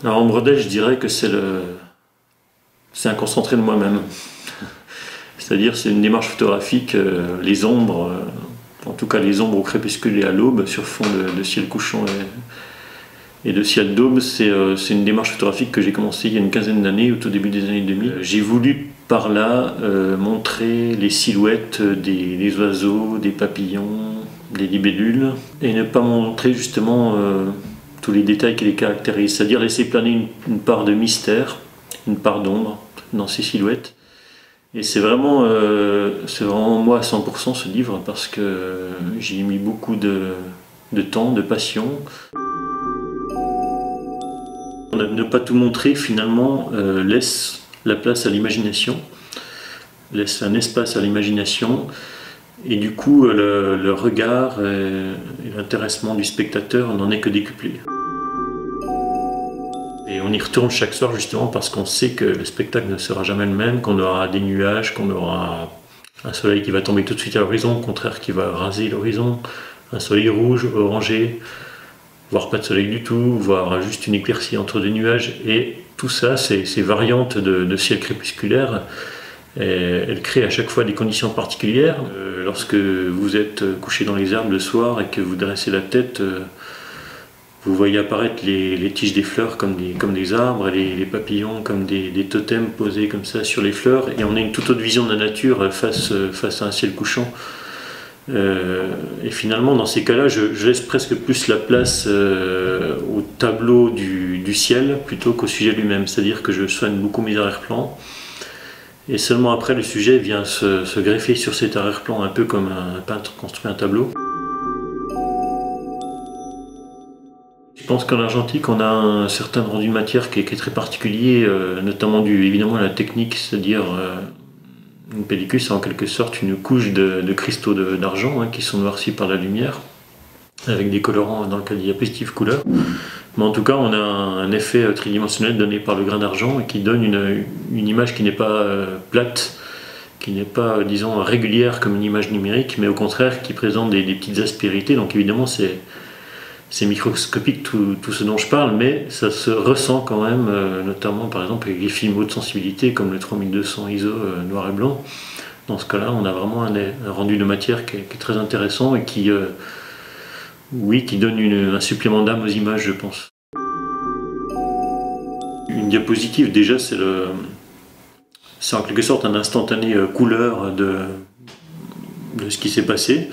Alors en brodel, je dirais que c'est un concentré de moi-même. C'est-à-dire c'est une démarche photographique, les ombres, en tout cas les ombres au crépuscule et à l'aube, sur fond de ciel couchant et de ciel d'aube, c'est une démarche photographique que j'ai commencé il y a une quinzaine d'années, au tout début des années 2000. J'ai voulu par là montrer les silhouettes des oiseaux, des papillons, des libellules, et ne pas montrer justement tous les détails qui les caractérisent, c'est-à-dire laisser planer une part de mystère, une part d'ombre dans ces silhouettes. Et c'est vraiment moi à 100% ce livre, parce que j'y ai mis beaucoup de temps, de passion. Ne pas tout montrer finalement laisse la place à l'imagination, laisse un espace à l'imagination, et du coup le regard et l'intéressement du spectateur n'en est que décuplé. Et on y retourne chaque soir justement parce qu'on sait que le spectacle ne sera jamais le même, qu'on aura des nuages, qu'on aura un soleil qui va tomber tout de suite à l'horizon, au contraire qui va raser l'horizon, un soleil rouge, orangé, voire pas de soleil du tout, voire juste une éclaircie entre deux nuages. Et tout ça, ces variantes de ciel crépusculaire, elles créent à chaque fois des conditions particulières. Lorsque vous êtes couché dans les arbres le soir et que vous dressez la tête, vous voyez apparaître les tiges des fleurs comme des arbres, et les papillons comme des totems posés comme ça sur les fleurs, et on a une toute autre vision de la nature face à un ciel couchant. Et finalement, dans ces cas-là, je laisse presque plus la place au tableau du ciel plutôt qu'au sujet lui-même, c'est-à-dire que je soigne beaucoup mes arrière-plans, et seulement après le sujet vient se greffer sur cet arrière-plan, un peu comme un peintre construit un tableau. Je pense qu'en argentique, on a un certain rendu de matière qui est très particulier, notamment dû évidemment à la technique, c'est-à-dire une pellicule, c'est en quelque sorte une couche de cristaux d'argent qui sont noircis par la lumière, avec des colorants dans le cas des diapositives couleurs. Mais en tout cas, on a un effet tridimensionnel donné par le grain d'argent et qui donne une image qui n'est pas plate, qui n'est pas, disons, régulière comme une image numérique, mais au contraire qui présente des petites aspérités. Donc évidemment, c'est microscopique tout ce dont je parle, mais ça se ressent quand même, notamment par exemple avec les films haute sensibilité comme le 3200 ISO noir et blanc. Dans ce cas-là, on a vraiment un rendu de matière qui est très intéressant et qui donne un supplément d'âme aux images, je pense. Une diapositive, déjà, c'est en quelque sorte un instantané couleur de ce qui s'est passé.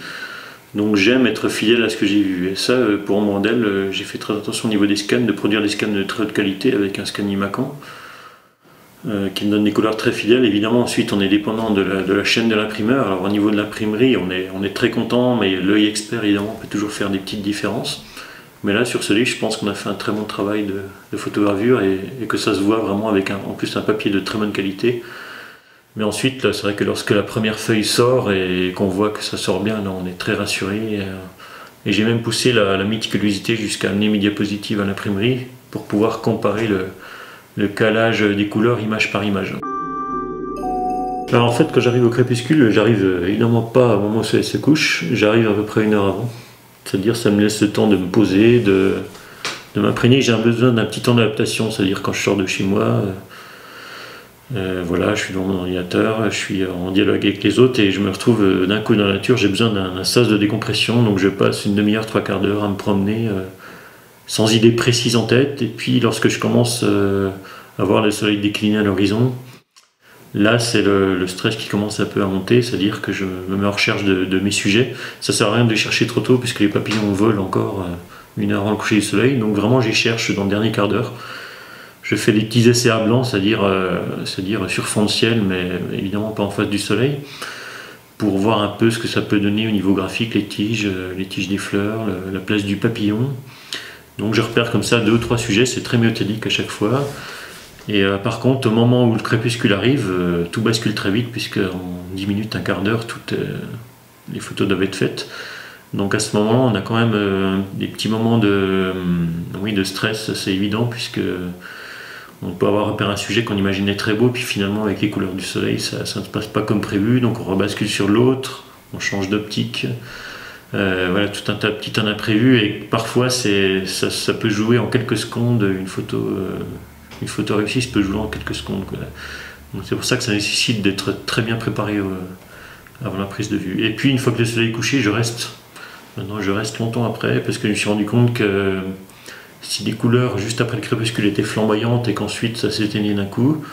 Donc j'aime être fidèle à ce que j'ai vu. Et ça, pour mon modèle, j'ai fait très attention au niveau des scans, de produire des scans de très haute qualité avec un scan Imacan, qui me donne des couleurs très fidèles. Évidemment, ensuite, on est dépendant de la chaîne de l'imprimeur. Alors au niveau de l'imprimerie, on est très content, mais l'œil expert, évidemment, peut toujours faire des petites différences. Mais là, sur ce livre, je pense qu'on a fait un très bon travail de photogravure et que ça se voit vraiment avec en plus un papier de très bonne qualité. Mais ensuite, c'est vrai que lorsque la première feuille sort et qu'on voit que ça sort bien, là, on est très rassuré. Et j'ai même poussé la méticulosité jusqu'à amener mes diapositives à l'imprimerie pour pouvoir comparer le calage des couleurs image par image. Alors en fait, quand j'arrive au crépuscule, j'arrive évidemment pas au moment où ça se couche, j'arrive à peu près 1 heure avant. C'est-à-dire ça me laisse le temps de me poser, de m'imprégner. J'ai besoin d'un petit temps d'adaptation, c'est-à-dire quand je sors de chez moi, voilà, je suis devant mon ordinateur, je suis en dialogue avec les autres et je me retrouve d'un coup dans la nature. J'ai besoin d'un sas de décompression, donc je passe une demi-heure, 3/4 d'heure à me promener sans idée précise en tête. Et puis lorsque je commence à voir le soleil décliner à l'horizon, là c'est le stress qui commence un peu à monter, c'est-à-dire que je me mets en recherche de mes sujets. Ça sert à rien de les chercher trop tôt puisque les papillons volent encore 1 heure avant le coucher du soleil, donc vraiment j'y cherche dans le dernier quart d'heure. Je fais des petits essais à blanc, c'est-à-dire sur fond de ciel, mais évidemment pas en face du soleil, pour voir un peu ce que ça peut donner au niveau graphique, les tiges des fleurs, la place du papillon. Donc je repère comme ça 2 ou 3 sujets, c'est très méthodique à chaque fois. Et par contre, au moment où le crépuscule arrive, tout bascule très vite, puisque en 10 minutes, 1/4 d'heure, toutes les photos doivent être faites. Donc à ce moment-là, on a quand même des petits moments de stress, c'est évident, puisque On peut avoir repéré un sujet qu'on imaginait très beau, puis finalement avec les couleurs du soleil, ça ne se passe pas comme prévu, donc on rebascule sur l'autre, on change d'optique. Voilà, tout un tas de petits imprévus, et parfois ça peut jouer en quelques secondes. Une photo réussie, ça peut jouer en quelques secondes, quoi. Donc c'est pour ça que ça nécessite d'être très bien préparé avant la prise de vue. Et puis une fois que le soleil est couché, Maintenant je reste longtemps après, parce que je me suis rendu compte que si les couleurs juste après le crépuscule étaient flamboyantes et qu'ensuite ça s'éteignait d'un coup,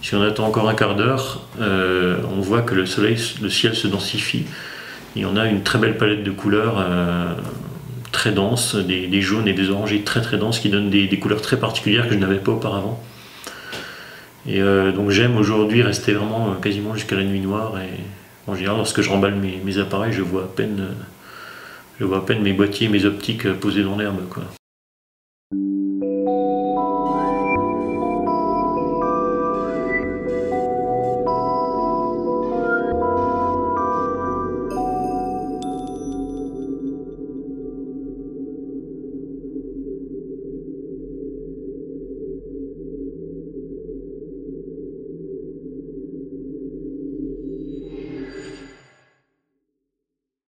si on attend encore un quart d'heure, on voit que le ciel se densifie. Et on a une très belle palette de couleurs très denses, des jaunes et des orangés très très denses qui donnent des couleurs très particulières que je n'avais pas auparavant. Et donc j'aime aujourd'hui rester vraiment quasiment jusqu'à la nuit noire. Et en général, lorsque je remballe mes appareils, je vois à peine mes boîtiers, mes optiques posés dans l'herbe, quoi.